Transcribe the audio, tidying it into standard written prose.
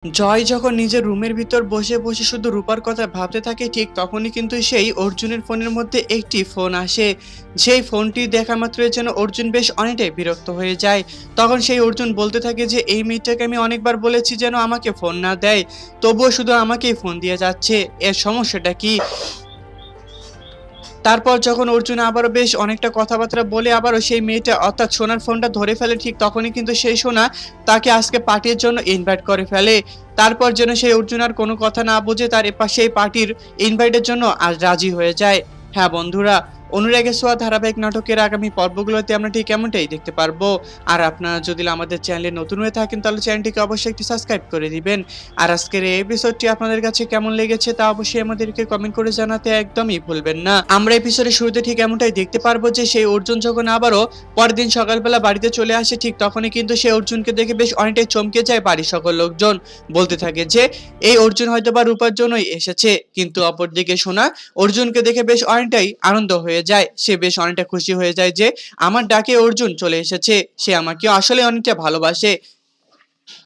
জয় যখন নিজের রুমের ভিতর বসে বসে শুধু রূপার কথা ভাবতে থাকে ঠিক তখনই কিন্তু সেই অর্জুনের ফোনের মধ্যে একটি ফোন আসে। যেই ফোনটি দেখা মাত্রই যেন অর্জুন বেশ অনেকটাই বিরক্ত হয়ে যায়। তখন সেই অর্জুন বলতে থাকে যে এই মেয়েটাকে আমি অনেকবার বলেছি যেন আমাকে ফোন না দেয়, তবুও শুধু আমাকেই ফোন দিয়ে যাচ্ছে, এর সমস্যাটা কি? তারপর যখন অর্জুন আবারও বেশ অনেকটা কথাবার্তা বলে আবারও সেই মেয়েটা অর্থাৎ সোনার ফোনটা ধরে ফেলে ঠিক তখনই কিন্তু সেই সোনা তাকে আজকে পার্টির জন্য ইনভাইট করে ফেলে। তারপর যেন সেই অর্জুন আর কোনো কথা না বুঝে তার সেই পার্টির ইনভাইটের জন্য আজ রাজি হয়ে যায়। হ্যাঁ বন্ধুরা, অনুরাগের ছোঁয়া ধারাবাহিক নাটকের আগামী পর্বগুলোতে আমরা ঠিক এমনটাই দেখতে পারবো। আর আপনারা যদি আমাদের চ্যানেলে নতুন হয়ে থাকেন তাহলে চ্যানেলটিকে অবশ্যই একটি সাবস্ক্রাইব করে দিবেন। আর আজকের এই এপিসোডটি আপনাদের কাছে কেমন লেগেছে তা অবশ্যই আমাদেরকে কমেন্ট করে জানাতে একদমই ভুলবেন না। আমরা এপিসোডের শুরুতে ঠিক এমনটাই দেখতে পারবো যে সেই অর্জুন যখন আবারও পরের দিন সকালবেলা বাড়িতে চলে আসে ঠিক তখনই কিন্তু সেই অর্জুনকে দেখে বেশ অনেকটাই চমকে যায় বাড়ির সকল লোকজন। বলতে থাকে যে এই অর্জুন হয়তোবা রূপার জন্যই এসেছে, কিন্তু অপরদিকে সোনা অর্জুনকে দেখে বেশ অনেকটাই আনন্দ হয়ে যায়। সে বেশ অনেকটা খুশি হয়ে যায় যে আমার ডাকে অর্জুন চলে এসেছে, সে আমাকে আসলে অনেকটা ভালোবাসে।